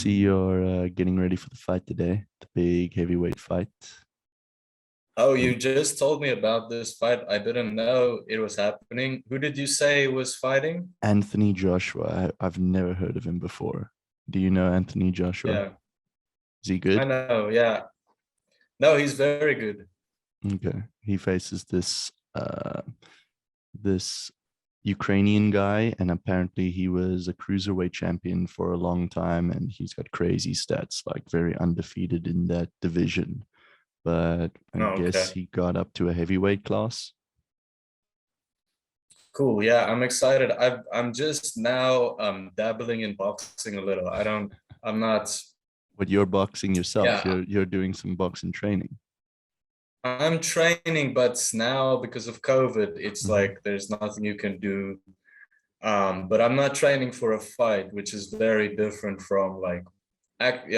see you're getting ready for the fight today, the big heavyweight fight. Oh, you just told me about this fight. I didn't know it was happening. Who did you say was fighting? Anthony Joshua. I've never heard of him before. Do you know Anthony Joshua? Yeah, Is he I good? know. Yeah. No, he's very good. Okay. He faces this Ukrainian guy, and apparently he was a cruiserweight champion for a long time, and he's got crazy stats, like very undefeated in that division. But I Oh, guess okay. he got up to a heavyweight class. Cool. Yeah, I'm excited. I'm just now dabbling in boxing a little. I'm not But you're boxing yourself. yeah, You're doing some boxing training. I'm training, but now because of COVID, it's Mhm. like there's nothing you can do. But I'm not training for a fight, which is very different from like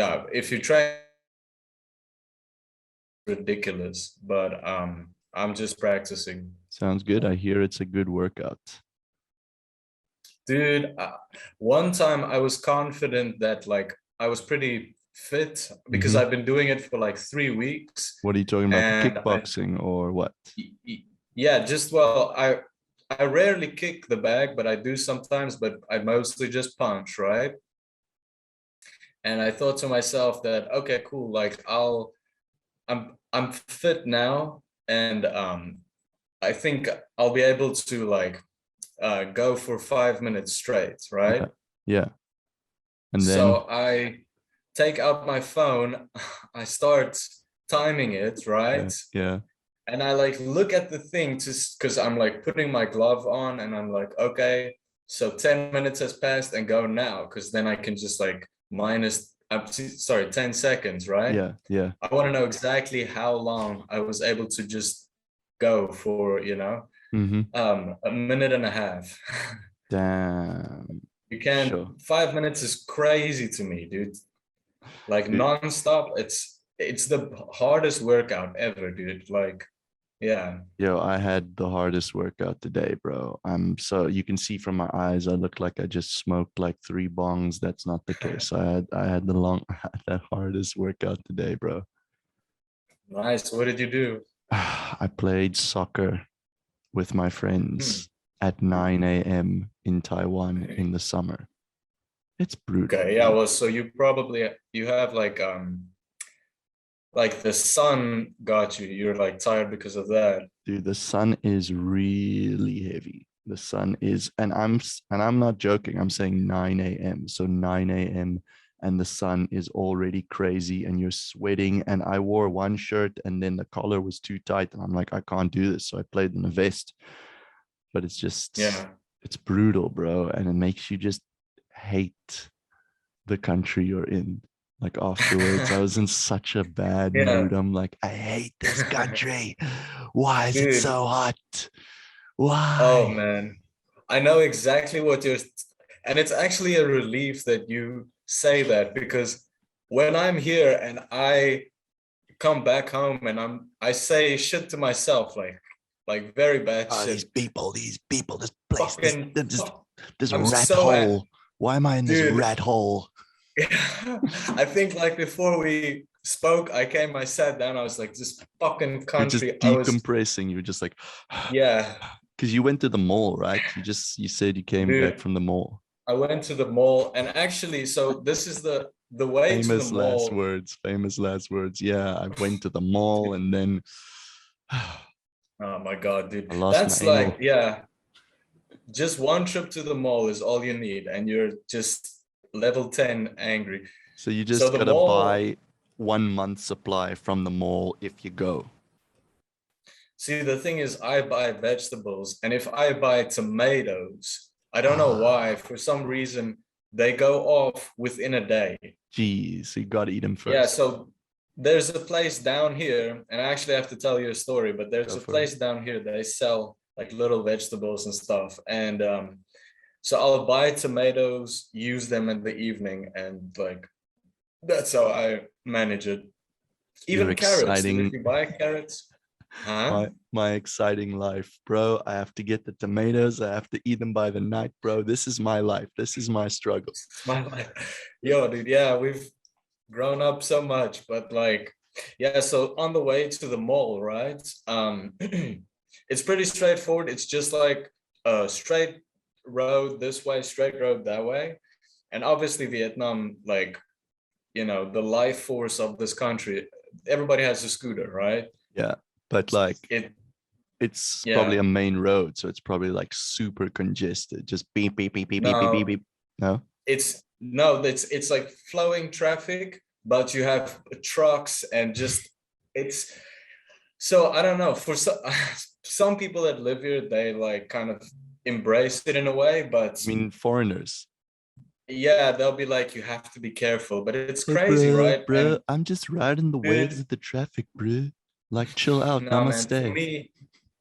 yeah, if you train ridiculous, but I'm just practicing. Sounds good. I hear it's a good workout. Dude, one time I was confident that like I was pretty fit because Hmm. I've been doing it for like 3 weeks, What are you talking about? The and kickboxing or what? yeah, just well, I rarely kick the bag, but I do sometimes, but I mostly just punch, right? And I thought to myself that okay, cool, like I'm fit now, and I think I'll be able to like go for 5 minutes straight, Yeah. right? Yeah. And then, So I take out my phone, I start timing it, yeah, right? yeah. And I like look at the thing to because I'm like putting my glove on and I'm like, okay, so 10 minutes has passed and go now, because then I can just like minus I'm sorry, 10 seconds, right? Yeah. Yeah. I want to know exactly how long I was able to just go for, Mm-hmm. a minute and a half. Damn. You can't, Sure. 5 minutes is crazy to me, dude. Like Dude, nonstop, it's the hardest workout ever, dude. Like, yeah. yo, I had the hardest workout today, bro. So you can see from my eyes, I look like I just smoked like 3 bongs. That's not the case. I had I had the hardest workout today, bro. Nice. What did you do? I played soccer with my Hmm. friends at 9 a.m. in Taiwan in the summer. It's brutal, Okay, yeah, dude. well, so you have like the sun got you. You're like tired because of that. Dude, the sun is really heavy. The sun is, and I'm not joking. I'm saying 9 a.m. So 9 a.m. and the sun is already crazy and you're sweating. And I wore one shirt and then the collar was too tight. And I'm like, I can't do this. So I played in a vest. But Yeah. it's brutal, bro. And it makes you just hate the country you're in. Like afterwards, I was in such a bad Yeah. mood. I'm like, I hate this country. Why is it Dude, so hot? oh Why? man. I know exactly what you're, and it's actually a relief that you say that, because when I'm here and I come back home and I say shit to myself, like very bad Oh, shit. these people, this place, Fucking this I'm rat so hole. Why am I in this dude. rat hole? I think like before we spoke, I sat down, I was like, this fucking You're just country. I was, decompressing. You're just like, yeah, because you went to the mall, right? You said you came back dude. from the mall. I went to the mall, and actually, so this is the way to the Famous last mall. words. Famous last words. Yeah, I went to the mall and then I Oh my God, dude. lost my That's like, anal. yeah, just one trip to the mall is all you need, and you're just level 10 angry. So you So just the gotta mall, buy 1 month supply from the mall if you go. see, the thing is, I buy vegetables, and if I buy tomatoes, I don't know why, Ah, for some reason, they go off within a day. geez, you gotta eat them Yeah, first. so there's a place down here, and I actually have to tell you a story, but there's Go a for it. place down here, they sell like little vegetables and stuff. And so I'll buy tomatoes, use them in the evening, and like that's how I manage it. You're Even carrots, dude. If exciting. you buy carrots. Huh? My exciting life, bro. I have to get the tomatoes. I have to eat them by the night, bro. This is my life. This is my struggle. It's my life. Yo, dude, yeah, we've grown up so much, but like, yeah, so on the way to the mall, right? It's pretty straightforward. It's just like a straight road this way, straight road that way. And obviously Vietnam, like, the life force of this country, everybody has a scooter, right? Yeah, but like It, it's probably yeah, a main road, so it's probably like super congested. Just beep beep beep beep beep beep beep no, beep. No, it's like flowing traffic, but you have trucks and just it's so I don't know for some people that live here, they like kind of embrace it in a way, but I mean foreigners. yeah, they'll be like, you have to be careful, but it's Hey, crazy, right? bro, And I'm just riding the waves dude, of the traffic, bro. Like, chill out. no man, for Namaste. me,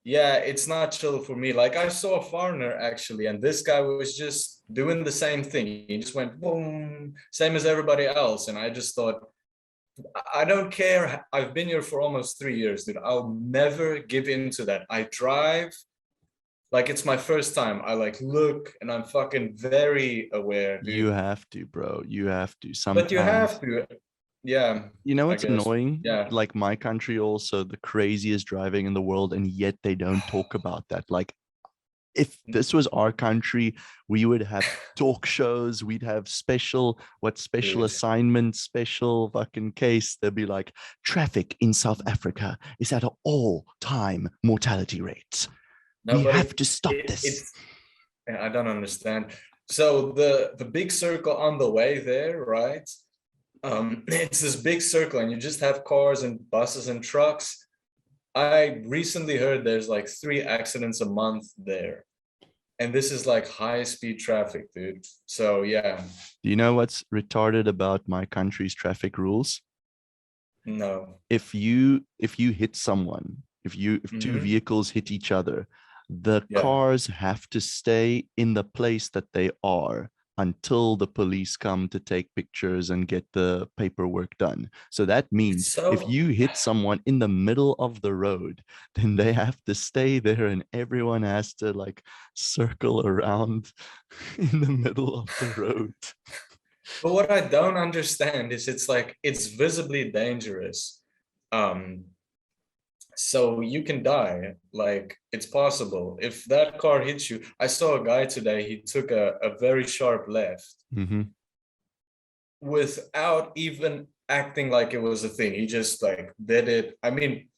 yeah, it's not chill for me. Like I saw a foreigner actually, and this guy was just doing the same thing. He just went boom, same as everybody else. And I just thought, I don't care. I've been here for almost 3 years, dude. I'll never give in to that. I drive like it's my first time. I like look and I'm fucking very aware, You dude. have to, bro. You have to. But you have Sometimes, to. Yeah, you know I what's guess. annoying? Yeah. Like my country, also the craziest driving in the world, and yet they don't talk about that. Like, if this was our country, we would have talk shows, we'd have special Dude. assignments, special fucking case. They'd be like, traffic in South Africa is at an all-time mortality rate. No, We but have to stop this. it's I don't understand. So the big circle on the way there, right? It's this big circle, and you just have cars and buses and trucks. I recently heard there's like 3 accidents a month there. And this is like high speed traffic, dude. So yeah, Do you know what's retarded about my country's traffic rules? no. If you hit someone, if two Hmm. vehicles hit each other, the Yeah. cars have to stay in the place that they are until the police come to take pictures and get the paperwork done. So that means if So, you hit someone in the middle of the road, then they have to stay there and everyone has to like circle around in the middle of the road. but what I don't understand is it's like it's visibly dangerous. Um, so you can die. Like it's possible. If that car hits you, I saw a guy today, he took a very sharp left Mm-hmm. without even acting like it was a thing. He just like did it. I mean,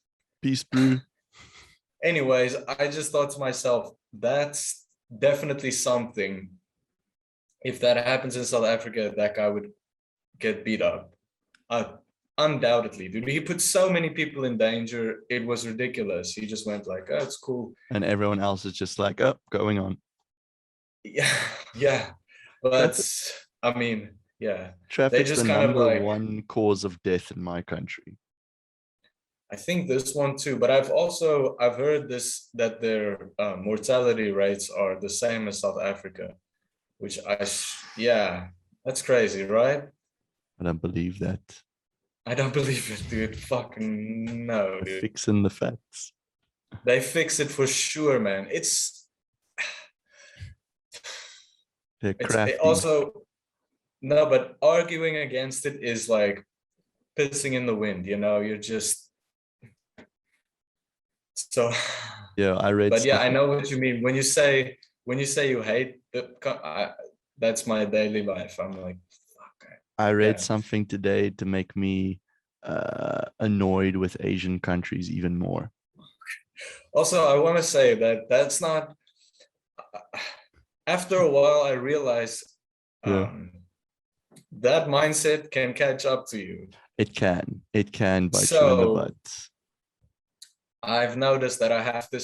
Peace brew. anyways, I just thought to myself, that's definitely something. If that happens in South Africa, that guy would get beat up. Uh, Undoubtedly, dude. He put so many people in danger. It was ridiculous. He just went like, "Oh, it's cool." And everyone else is just like, oh, going on. Yeah, yeah. But Traffic, I mean, yeah. They traffic's the just kind of number like, one cause of death in my country. I think this one too. But I've heard this that their mortality rates are the same as South Africa, which yeah, that's crazy, right? I don't believe that. I don't believe it, dude. Fucking no, They're dude. fixing the facts. They fix it for sure, man. They're It crafty. also no, but arguing against it is like pissing in the wind, You're just so. Yeah, I read But yeah, I something. know what you mean when you say you hate that's my daily life. I'm like, fuck, I read yeah. something today to make me annoyed with Asian countries even more. Also, I want to say that that's not. After a while, I realized Yeah, um, that mindset can catch up to you. it can. It can bite you in the butt. So I've noticed that I have to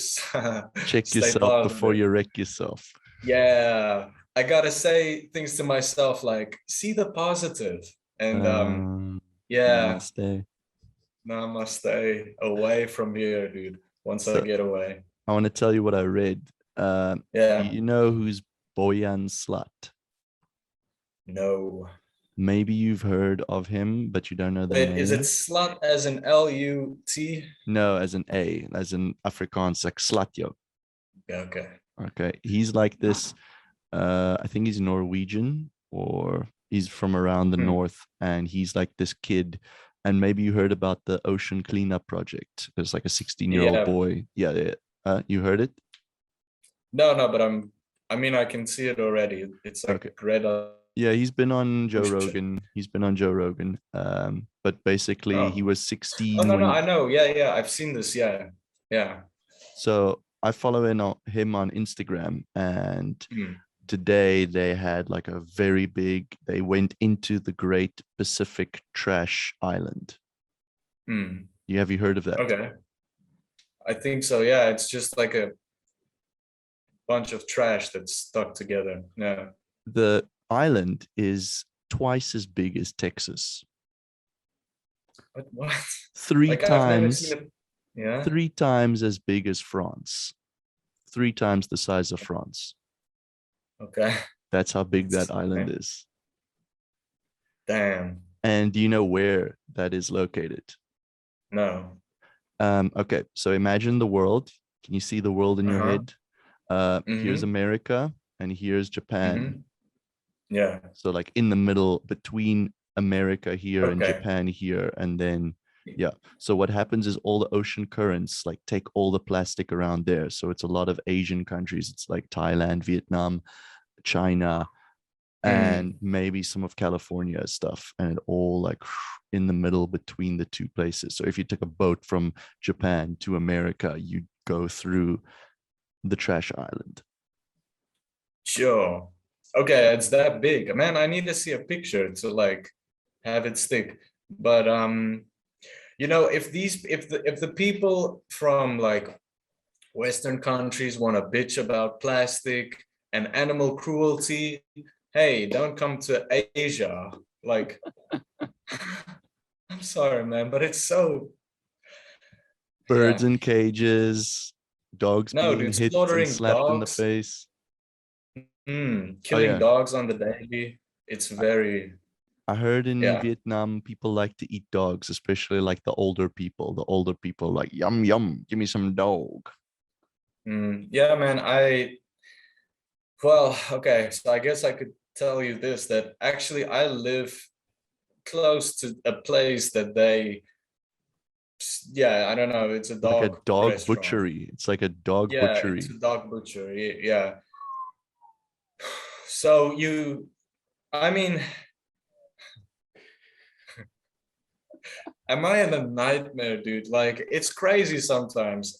Check stay yourself before positive. you wreck yourself. Yeah, I gotta say things to myself like, see the positive. And Um, yeah, Namaste. now I must stay away from here, dude, once I So get away. I want to tell you what I read. Do Yeah, you know who's Boyan Slat? no. Maybe you've heard of him, but you don't know the Wait, is it name. slut as in L-U-T? No, as an A, as in Afrikaans, like Slatjo. Yeah, okay. Okay. He's like this. I think he's Norwegian or he's from around the Hmm. north, and he's like this kid. And maybe you heard about the ocean cleanup project. There's like a 16-year-old Yeah. boy. Yeah, yeah. You heard it? No, but I mean, I can see it already. It's like Okay. Greta. Yeah, he's been on Joe Thunberg. Rogan. He's been on Joe Rogan. But basically he Oh. was Oh 16 no, when I know. Yeah. I've seen this. Yeah. Yeah. so I follow him on Instagram, and Hmm. today they had like a very big, they went into the Great Pacific Trash Island. Hmm. Have you heard of that? Okay. I think so. Yeah. It's just like a bunch of trash that's stuck together. Yeah. The island is twice as big as Texas. But what? Three Like I've never seen times, it. Yeah. 3 times as big as France. 3 times the size of France. Okay. That's how big that island Okay. is. Damn. And do you know where that is located? No. Okay, so imagine the world. Can you see the world in your Uh-huh. head? Here's Mm-hmm. America and here's Japan. Mm-hmm. Yeah. So like in the middle between America here and Okay. Japan here, and then yeah. So what happens is all the ocean currents like take all the plastic around there. So it's a lot of Asian countries. It's like Thailand, Vietnam, China, and Mm. maybe some of California stuff, and it all like in the middle between the two places. So if you took a boat from Japan to America, you'd go through the trash island. Sure. Okay, it's that big. Man, I need to see a picture to like have it stick. But you know, if the people from like Western countries want to bitch about plastic and animal cruelty, hey, don't come to Asia. Like, I'm sorry, man, but it's so, Birds yeah. in cages, dogs No, being dude, hit and slaughtering slapped in the dogs, face. Oh killing yeah, dogs on the daily. It's very, I heard in yeah. Vietnam people like to eat dogs, especially like the older people. The older people like yum yum, give me some dog. Yeah, man, well, okay, so I guess I could tell you this, that actually I live close to a place that they, yeah, I don't know, it's a Like a dog dog restaurant. butchery. It's like a dog Yeah, it's butchery. a dog butcher. Yeah. So I mean, am I in a nightmare, dude? Like, it's crazy sometimes.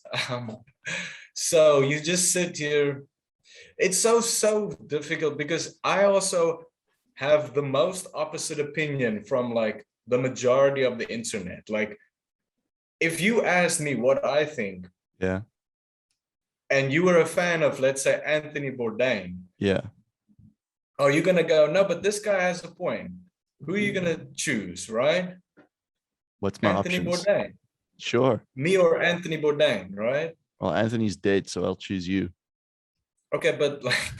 So you just sit here. It's so difficult because I also have the most opposite opinion from like the majority of the internet. Like, if you asked me what I think, Yeah, and you were a fan of, let's say, Anthony Bourdain, yeah. are you gonna go, no, but this guy has a point? Who are you gonna choose, right? What's my Anthony options? Bourdain, Sure. me or Anthony Bourdain, right? Well, Anthony's dead, so I'll choose you. Okay, but like,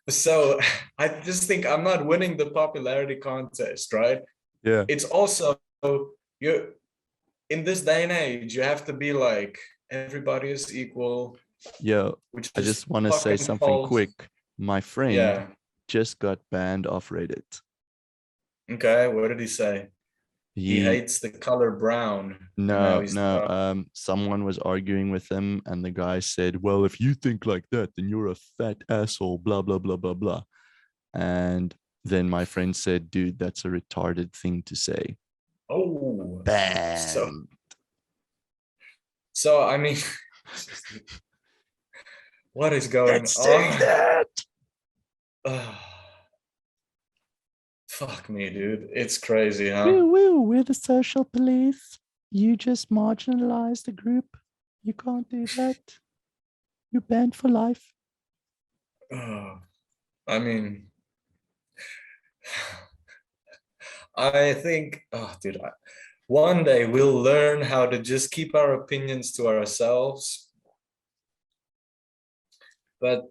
so I just think I'm not winning the popularity contest, right? Yeah. It's also you're in this day and age, you have to be like everybody is equal, Yo, which I is just want to say fucking something false. quick. My friend Yeah. just got banned off Reddit. Okay, what did he say? He He hates the color brown, and now no, he's no. Someone was arguing with him, and the guy said, "Well, if you think like that, then you're a fat asshole." Blah blah blah blah blah. And then my friend said, "Dude, that's a retarded thing to say." oh, so Banned. I mean, what is going Can't say on? that. Fuck me, dude. It's crazy, huh? Woo woo, we're the social police. You just marginalized the group. You can't do that. You're banned for life. I mean, I think, oh, dude, one day we'll learn how to just keep our opinions to ourselves. But,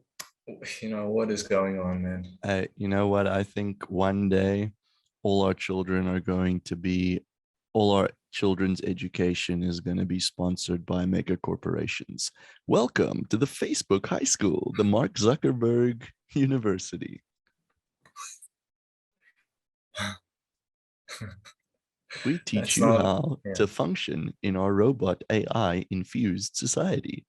you know, what is going on, man? You know what? I think one day all our children are going to be, all our children's education is going to be sponsored by mega corporations. Welcome to the Facebook High School, the Mark Zuckerberg University. We teach you how to function in our robot AI infused society.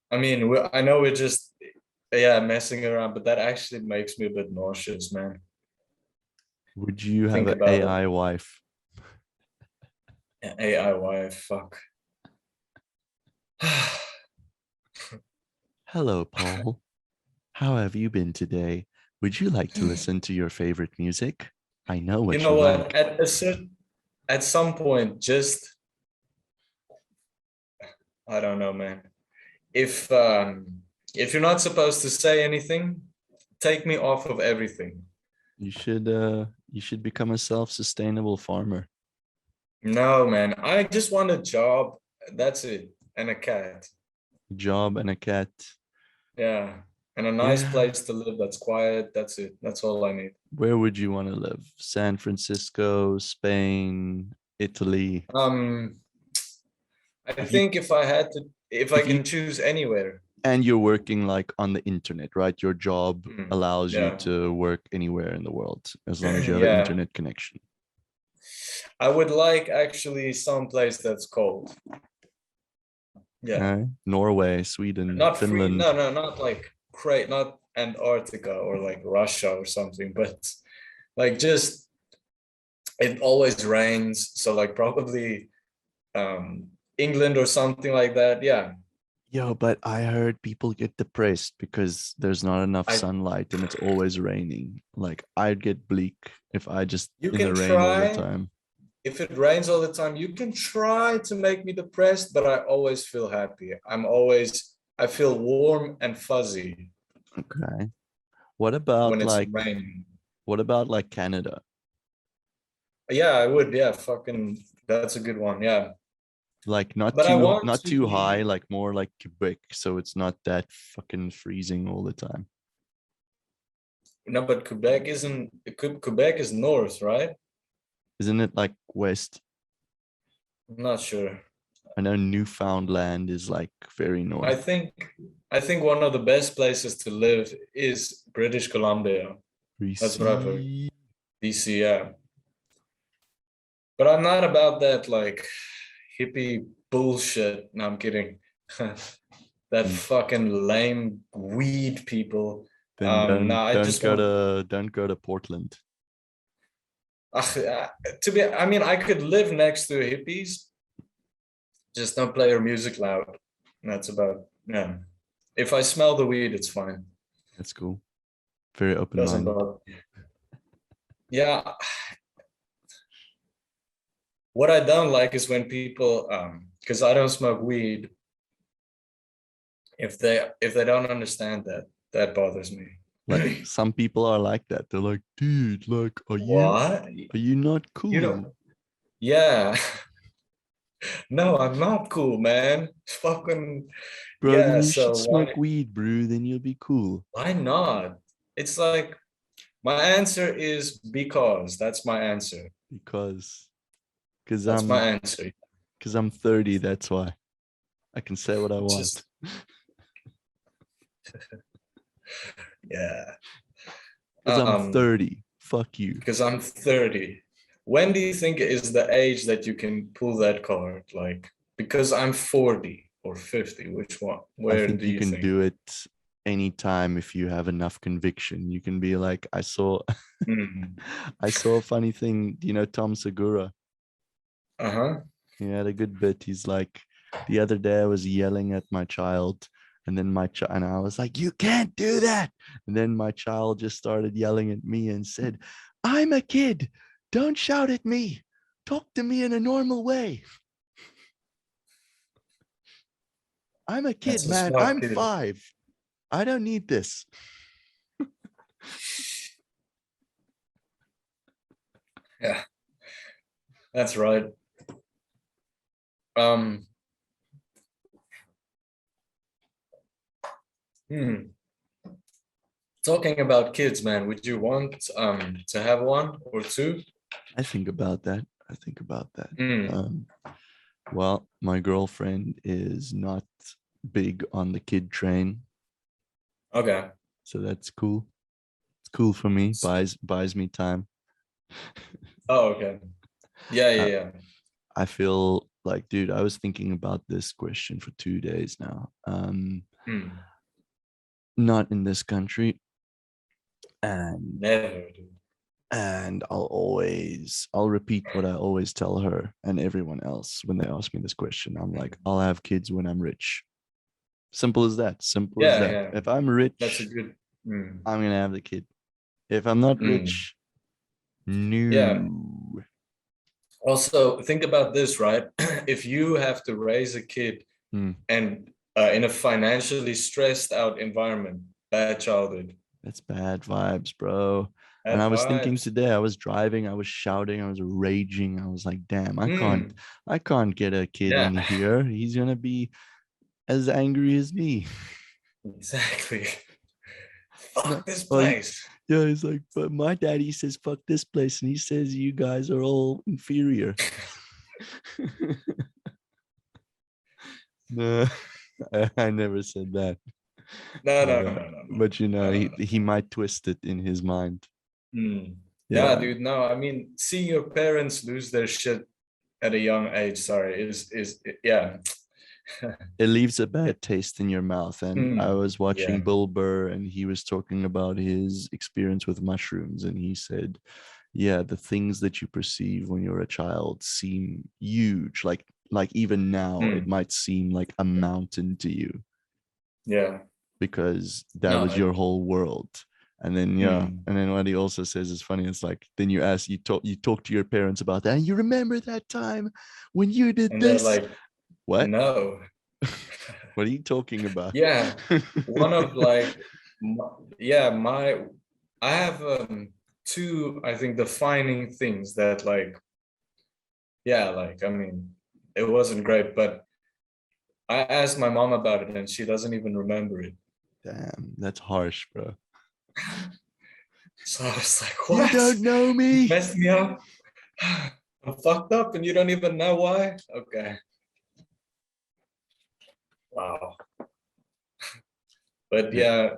I mean, I know we're just, messing around, but that actually makes me a bit nauseous, man. Would you have an AI wife? An AI wife, fuck. Hello, Paul. How have you been today? Would you like to listen to your favorite music? I know what you like. At some point, just, I don't know, man. If you're not supposed to say anything, take me off of everything. You should become a self-sustainable farmer. No, man. I just want a job. That's it. And a cat. Job and a cat. Yeah. And a nice place to live that's quiet. That's it. That's all I need. Where would you want to live? San Francisco, Spain, Italy? I think if I can choose anywhere. And you're working like on the internet, right? Your job allows you to work anywhere in the world as long as you have an internet connection. I would like actually some place that's cold. Yeah. Norway, Sweden, not Finland. No, not like not Antarctica or like Russia or something, but like just it always rains. So like probably England or something like that. Yeah. Yo, but I heard people get depressed because there's not enough sunlight and it's always raining. Like I'd get bleak if I just in the rain all the time. If it rains all the time, you can try to make me depressed, but I always feel happy. I feel warm and fuzzy. Okay. What about when it's raining? What about like Canada? Yeah, I would. Yeah, fucking that's a good one. Yeah. Like not too high, like more like Quebec, so it's not that fucking freezing all the time. No, but Quebec is north, right? Isn't it like west? I'm not sure. I know Newfoundland is like very north. I think one of the best places to live is British Columbia. BC. That's what I've heard. BC, yeah. But I'm not about that like hippie bullshit. No, I'm kidding. That fucking lame weed people. Then don't go to Portland. I could live next to hippies, just don't play their music loud. That's about, if I smell the weed, it's fine. That's cool. Very open-minded. Yeah. What I don't like is when people, because I don't smoke weed, if they don't understand that bothers me. Like some people are like that. They're like, dude, like, are you not cool? Yeah. No, I'm not cool, man. Fucking bro, then you should smoke weed, bro. Then you'll be cool. Why not? It's like my answer is because. That's my answer. Because that's my answer. Because I'm 30. That's why I can say what I want. Yeah. Because I'm 30. Fuck you. Because I'm 30. When do you think is the age that you can pull that card? Like, because I'm 40 or 50, which one? Where do you think? You can do it anytime if you have enough conviction. You can be like, I saw I saw a funny thing. Do you know Tom Segura? He had a good bit. He's like, the other day I was yelling at my child, and then and I was like, you can't do that. And then my child just started yelling at me and said, I'm a kid. Don't shout at me. Talk to me in a normal way. I'm a kid, man. I'm 5. I don't need this. Yeah, that's right. Talking about kids, man, would you want to have one or two? I think about that. I think about that. Mm, Um, well, my girlfriend is not big on the kid train, okay. so that's cool. It's cool for me. Buys me time. Oh, okay. Yeah, I, yeah, yeah. I feel like, dude, I was thinking about this question for 2 days now. Mm, Not in this country, and never, dude. I'll repeat what I always tell her and everyone else when they ask me this question. I'm like, I'll have kids when I'm rich. Simple as that. Simple as Yeah, that. yeah. If I'm That's a rich, good. Mm, I'm gonna have the kid. If I'm not mm. rich, Yeah. no. Also, think about this, right? If you have to raise a kid Hmm, and in a financially stressed out environment, bad childhood, that's bad vibes, bro. And I bad was thinking vibes. today, I was driving, I was shouting, I was raging. I was like, damn, Mm, I can't get a kid yeah, in here. He's gonna be as angry as me. exactly. No, Fuck this oh, place. yeah, he's like, but my daddy says fuck this place, and he says you guys are all inferior. No, I never said that. No, no, Uh, no, no, no, no, but you know, no, no, he no. might twist it in his mind. Mm. Yeah, Yeah, dude. No, I mean, seeing your parents lose their shit at a young age, sorry, is yeah. it leaves a bad taste in your mouth. And I Mm. was Yeah. watching Bill Burr, and he was talking about his experience with mushrooms, and he said, "Yeah, the things that you perceive when you're a child seem huge. Like even now, it Mm. might seem like a mountain to you." Yeah. Because that was No. your whole world. And then yeah, Mm. and then what he also says is funny. It's like then you talk to your parents about that, and you remember that time when you did And they're this. like, What? no. What are you talking about? Yeah. One of like, yeah, I have two, I think, defining things that like, yeah, like, I mean, it wasn't great, but I asked my mom about it and she doesn't even remember it. Damn, that's harsh, bro. So I was like, You what? don't know You me. messed me up. I'm fucked up and you don't even know why? Okay. Wow. But Yeah, yeah,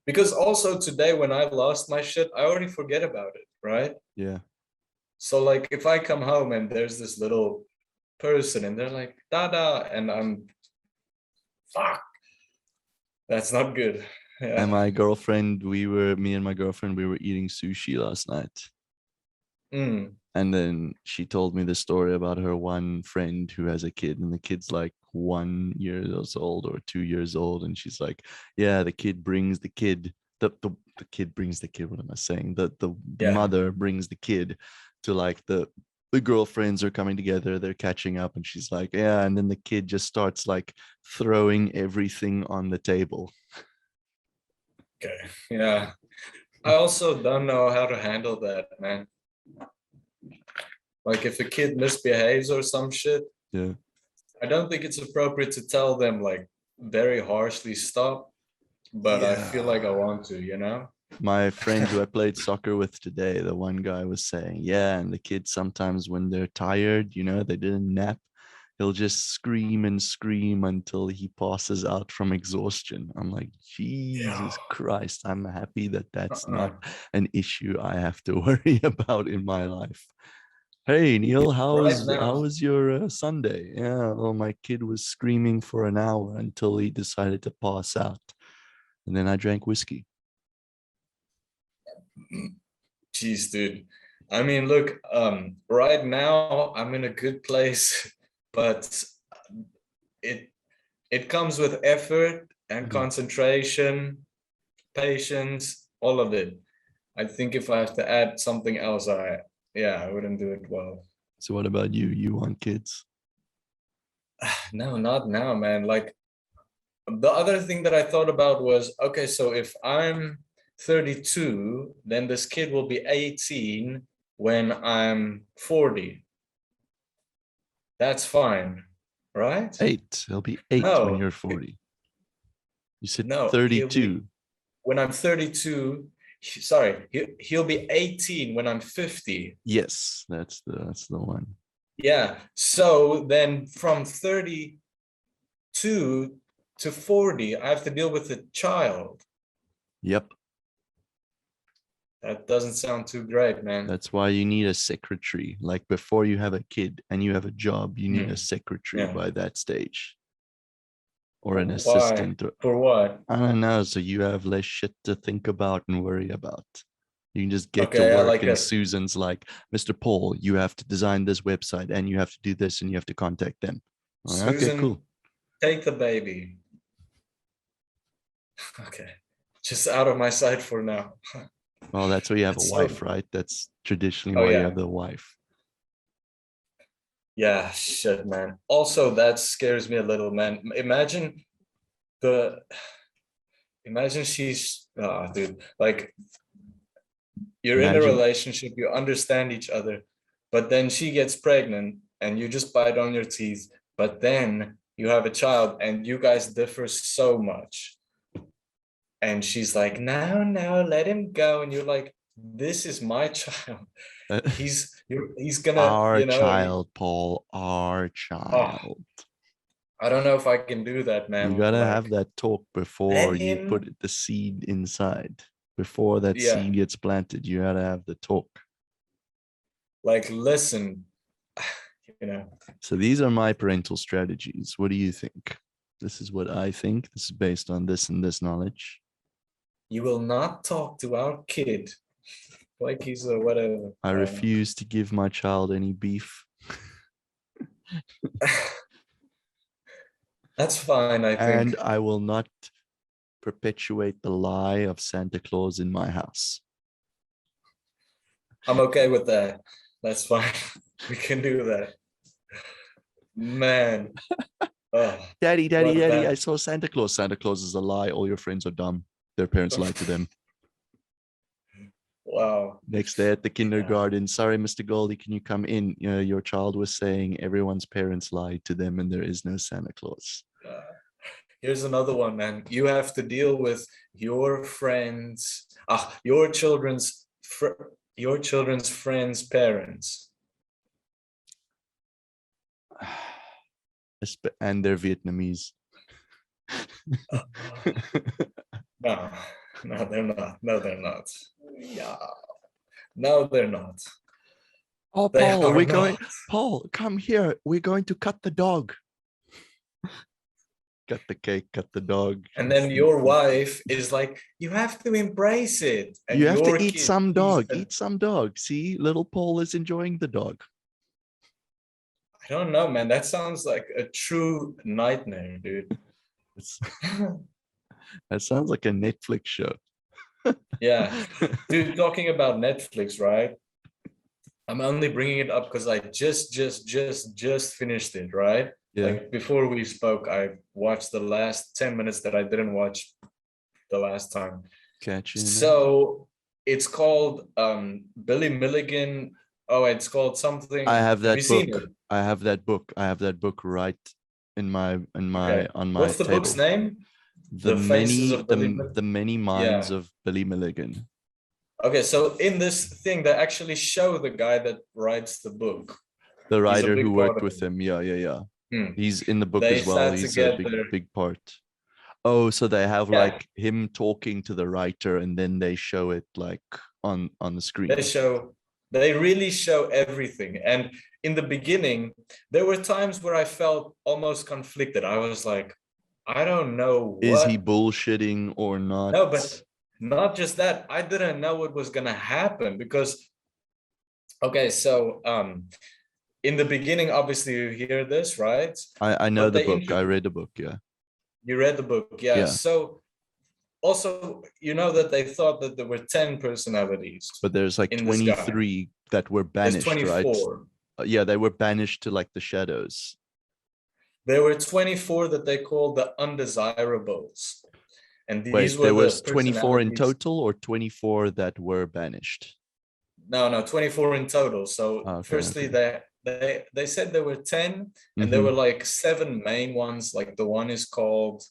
because also today when I lost my shit, I already forget about it, right? yeah. So like if I come home and there's this little person and they're like, Dada, and I'm fuck, that's not good. And Yeah. my girlfriend, me and my girlfriend, we were eating sushi last night. Mm, And then she told me the story about her one friend who has a kid, and the kid's like 1 year old or 2 years old. And she's like, yeah, the kid brings the kid, the kid brings the kid. What am I saying? The yeah. mother brings the kid to like the girlfriends are coming together, they're catching up, and she's like, yeah, and then the kid just starts like throwing everything on the table. Okay. Yeah. I also don't know how to handle that, man. Like if a kid misbehaves or some shit, Yeah. I don't think it's appropriate to tell them like very harshly stop, but I feel like I Yeah. want to, you know? My friend who I played soccer with today, the one guy was saying, yeah, and the kids sometimes when they're tired, they didn't nap, he'll just scream and scream until he passes out from exhaustion. I'm like, Yeah. Jesus Christ, I'm happy that that's not Uh-uh. an issue I have to worry about in my life. Hey Neil, how Right was how now. was your Sunday? Yeah, well, my kid was screaming for an hour until he decided to pass out, and then I drank whiskey. Jeez, dude. I mean, look, right now I'm in a good place, but it it comes with effort and Mhm. concentration, patience, all of it. I think if I have to add something else, I wouldn't do it well. So what about you? You want kids? No, not now, man. Like the other thing that I thought about was okay, so if I'm 32, then this kid will be 18 when I'm 40. That's fine, right? Eight. He'll be eight when No, you're 40. You said no, he'll be 32. when I'm 32, sorry, he'll be 18 when I'm 50. Yes, that's the one. Yeah. So then from 32 to 40, I have to deal with a child. Yep. That doesn't sound too great, man. That's why you need a secretary. Like before you have a kid and you have a job, you need a secretary by that stage. Or an assistant. For what? I don't know. So you have less shit to think about and worry about. You can just get to work and Susan's like, Mr. Paul, you have to design this website and you have to do this and you have to contact them. Like, Susan, okay, cool. Take the baby. Okay. Just out of my sight for now. Well, that's why you have a wife, right? That's traditionally why you have the wife. Yeah, shit, man. Also, that scares me a little, man. Imagine she's, dude, like you're in a relationship, you understand each other, but then she gets pregnant and you just bite on your teeth, but then you have a child and you guys differ so much. And she's like, no, let him go. And you're like, this is my child. He's gonna, our child, Paul, our child. I don't know if I can do that, man. You gotta have that talk before you put the seed inside. Before that seed gets planted, you gotta have the talk. Like, listen, So these are my parental strategies. What do you think? This is what I think. This is based on this and this knowledge. You will not talk to our kid like he's a whatever. I refuse to give my child any beef. That's fine, I think. And I will not perpetuate the lie of Santa Claus in my house. I'm okay with that. That's fine. We can do that. Man. Oh, Daddy, I saw Santa Claus. Santa Claus is a lie. All your friends are dumb. Their parents lied to them. Wow. Next day at the kindergarten, sorry, Mr. Goldie, can you come in? Your child was saying everyone's parents lied to them and there is no Santa Claus. Here's another one, man. You have to deal with your friends, your children's friends' parents. And they're Vietnamese. No, they're not. No, they're not. Yeah. No, they're not. Oh, Paul, Paul, come here. We're going to cut the dog. Cut the cake, cut the dog. And then your wife is like, you have to embrace it. And you have to eat some dog. Eat some dog. See, little Paul is enjoying the dog. I don't know, man. That sounds like a true nightmare, dude. That sounds like a Netflix show. Yeah. Dude, talking about Netflix, right? I'm only bringing it up because I just finished it, right? Yeah. Like before we spoke, I watched the last 10 minutes that I didn't watch the last time. Catch you. So it's called Billy Milligan. Oh, it's called something. I have that book. I have that book. I have that book right on my What's the table. Book's name? The many minds of Billy Milligan. Okay, so in this thing, they actually show the guy that writes the book. The writer who worked with him. Yeah. He's in the book as well. He's a big part. Oh, so they have like him talking to the writer, and then they show it like on the screen. They really show everything. And in the beginning, there were times where I felt almost conflicted. I was like, I don't know. Is he bullshitting or not? No, but not just that. I didn't know what was gonna happen because, okay, so in the beginning, obviously you hear this, right? I know the book. I read the book, yeah. You read the book, yeah. So also, you know that they thought that there were 10 personalities. But there's like 23 that were banished, right? Yeah, they were banished to like the shadows. There were 24 that they called the undesirables. And these were there was 24 in total or 24 that were banished? No, 24 in total. So firstly, they said there were 10 and there were like 7 main ones. Like the one is called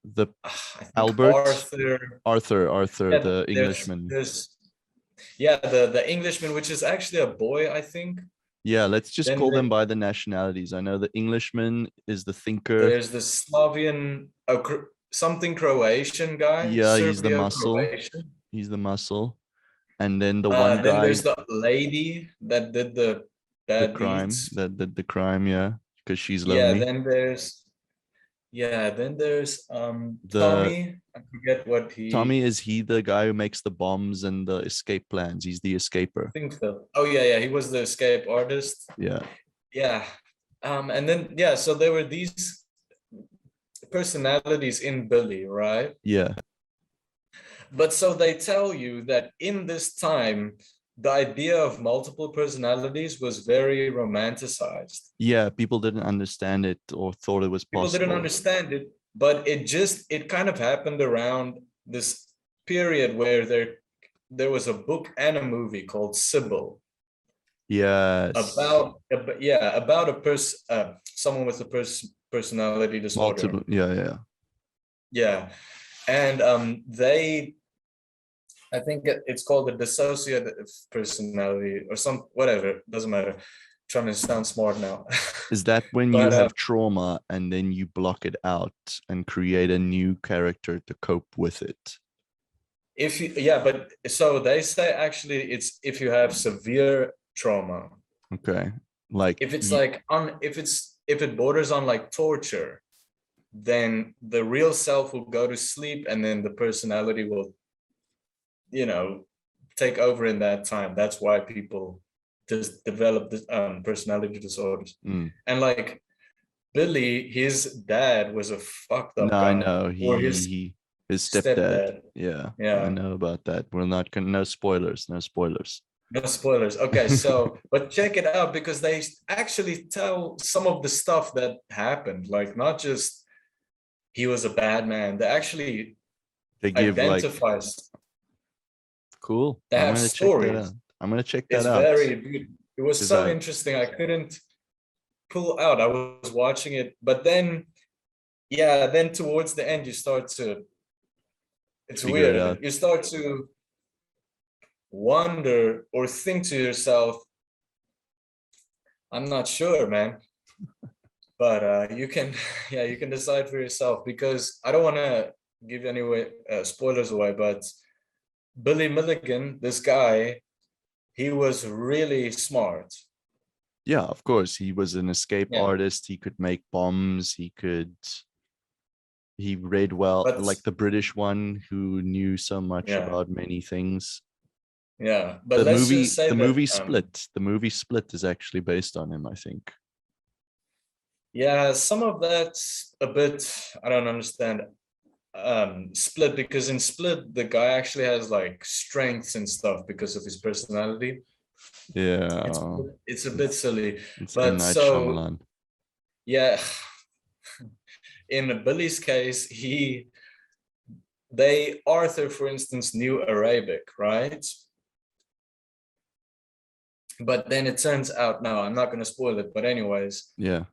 The I think Albert, Arthur. Arthur, Yeah, the Englishman. yeah, the Englishman, which is actually a boy, I think. Yeah, let's just Then call them by the nationalities. I know the Englishman is the thinker. there's the Slavian, something Croatian guy, Yeah, he's the Serbia muscle. Croatian. He's the muscle. And then the one Then guy, there's the lady that did the the bad crime, deeds. the crime, yeah, because she's Yeah, lonely. then there's The Tommy. I forget what Tommy, he is he the guy who makes the bombs and the escape plans? He's the escaper. thinks so. Oh yeah, he was the escape artist. Yeah. Yeah. And then yeah, so there were these personalities in Billy, right? Yeah. But so they tell you that in this time, the idea of multiple personalities was very romanticized. Yeah. People didn't understand it or thought it was People didn't possible. understand it, but it kind of happened around this period where there was a book and a movie called Sybil Yes. about a person, someone with a personality disorder. Multiple. Yeah. Yeah. Yeah, and I think it's called a dissociative personality or some whatever. Doesn't matter. Trying to sound smart now. Is that when you But have trauma and then you block it out and create a new character to cope with it? if you but so they say actually it's if you have severe trauma. Okay. Like If it's like if it borders on like torture, then the real self will go to sleep and then the personality will, take over in that time. That's why people just develop this personality disorders. And like Billy, his dad was a fucked no, up I guy, know or his his stepdad. stepdad. Yeah, I Yeah. know about that. We're not gonna, no spoilers, no spoilers. No spoilers. Okay, so but check it out because they actually tell some of the stuff that happened. Like not just he was a bad man. They actually They give like, identify. cool. They I'm have gonna check that stories. out. I'm gonna check It's that out very beautiful. It was because so I interesting. I couldn't pull out. I was watching it, but then then towards the end you start to. It's figure it weird. out. You start to wonder or think to yourself, I'm not sure, man. But you can, you can decide for yourself because I don't want to give any spoilers away. But Billy Milligan, this guy, he was really smart. Yeah, of course. He was an escape Yeah, artist. He could make bombs. He read well, but like the British one who knew so much yeah, about many things. yeah. But let's just say The that movie Split. The movie Split is actually based on him, I think. yeah, some of that's a bit I don't understand. Split because in Split the guy actually has like strengths and stuff because of his personality. It's Yeah, it's a bit silly, it's M but Night so Shyamalan. yeah. In Billy's case, Arthur, for instance, knew Arabic, right? But then it turns out, no, I'm not going to spoil it, but anyways, Yeah,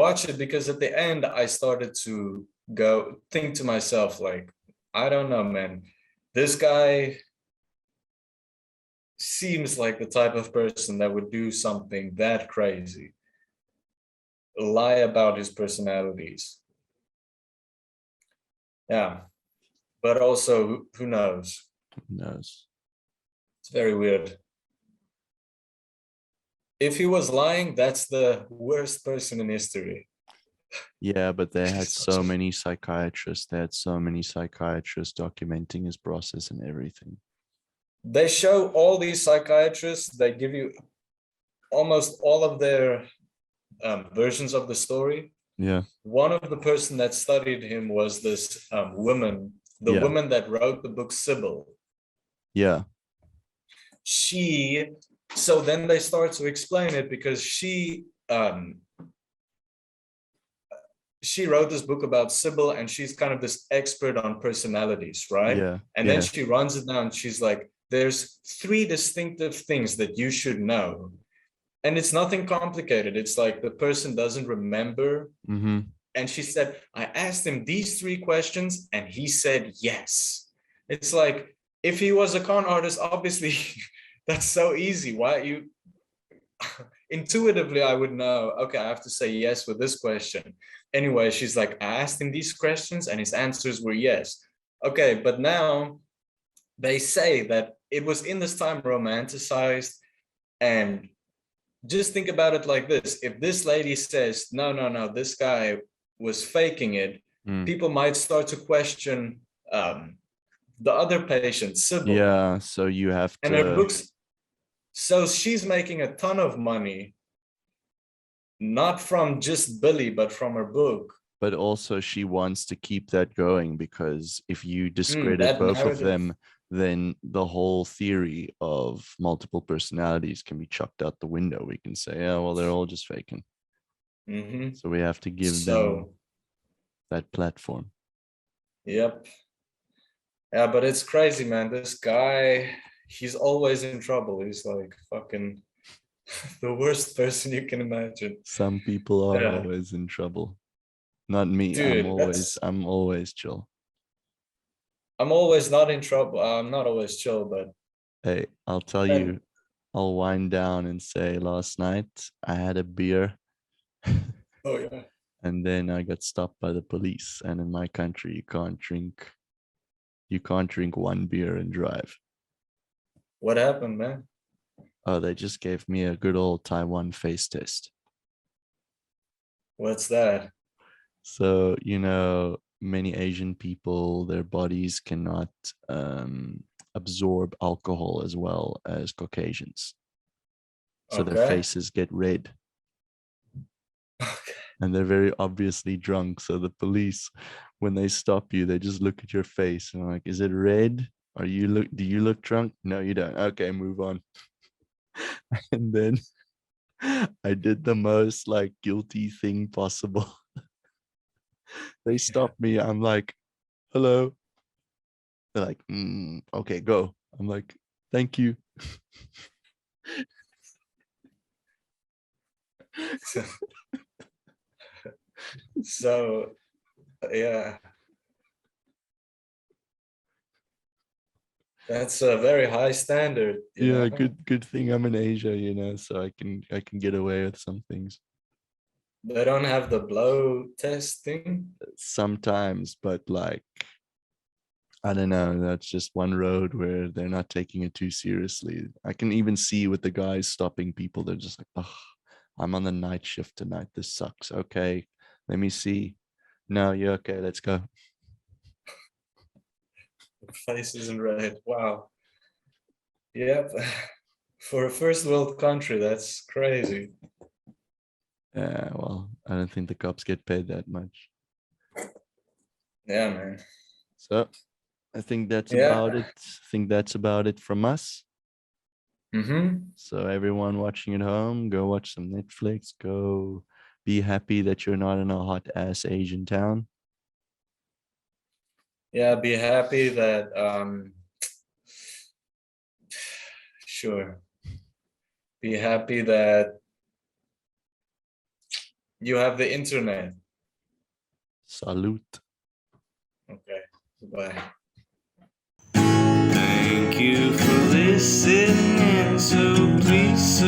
watch it because at the end I started to go think to myself like, I don't know, man, this guy seems like the type of person that would do something that crazy, lie about his personalities. Yeah, but also who knows? who knows? It's very weird. If he was lying, that's the worst person in history. Yeah, but they had so many psychiatrists. They had so many psychiatrists documenting his process and everything. They show all these psychiatrists, they give you almost all of their versions of the story. Yeah. One of the person that studied him was this woman, the Yeah. woman that wrote the book Sybil. Yeah. So then they start to explain it because she wrote this book about Sybil and she's kind of this expert on personalities, right? Yeah. And then she runs it down. She's like, there's 3 distinctive things that you should know. And it's nothing complicated. It's like the person doesn't remember and she said, I asked him these 3 questions and he said yes. It's like, if he was a con artist, obviously that's so easy. Why you intuitively I would know, okay, I have to say yes with this question. Anyway, she's like, I asked him these questions and his answers were yes. Okay, but now they say that it was in this time romanticized. And just think about it like this. If this lady says, no, this guy was faking it, people might start to question the other patient, Sybil. Yeah, so you have and her to. books. So she's making a ton of money, not from just Billy, but from her book. But also she wants to keep that going, because if you discredit that both of narrative. them, then the whole theory of multiple personalities can be chucked out the window. We can say, yeah, well, they're all just faking. Mhm. So we have to give them that platform. Yep. Yeah, but it's crazy, man. This guy, he's always in trouble. He's like fucking the worst person you can imagine. Some people are Yeah. always in trouble. Not me. Dude, I'm always chill. I'm always not in trouble. I'm not always chill, but Hey, I'll tell you, I'll wind down and say last night I had a beer. Oh yeah. And then I got stopped by the police. And in my country, you can't drink one beer and drive. What happened, man? Oh, they just gave me a good old Taiwan face test. What's that? So, many Asian people, their bodies cannot absorb alcohol as well as Caucasians. So their faces get red. Okay. And they're very obviously drunk. So the police, when they stop you, they just look at your face and like, is it red? Do you look drunk? No, you don't. Okay, move on. And then I did the most like guilty thing possible. They stopped me. I'm like, hello. They're like, okay, go. I'm like, thank you. So yeah, that's a very high standard. Yeah, good thing I'm in Asia, so I can get away with some things. They don't have the blow test thing. Sometimes, but like, I don't know, that's just one road where they're not taking it too seriously. I can even see with the guys stopping people, they're just like, oh, I'm on the night shift tonight. This sucks. Okay, let me see. No, you're okay. Let's go. Faces in red. Wow. Yep. For a first world country, that's crazy. Yeah, well, I don't think the cops get paid that much. Yeah, man. So I think that's about it. I think that's about it from us. So everyone watching at home, go watch some Netflix. Go be happy that you're not in a hot ass Asian town. Yeah, be happy that sure. Be happy that you have the internet. Salute. Okay. Bye. Thank you for listening. So please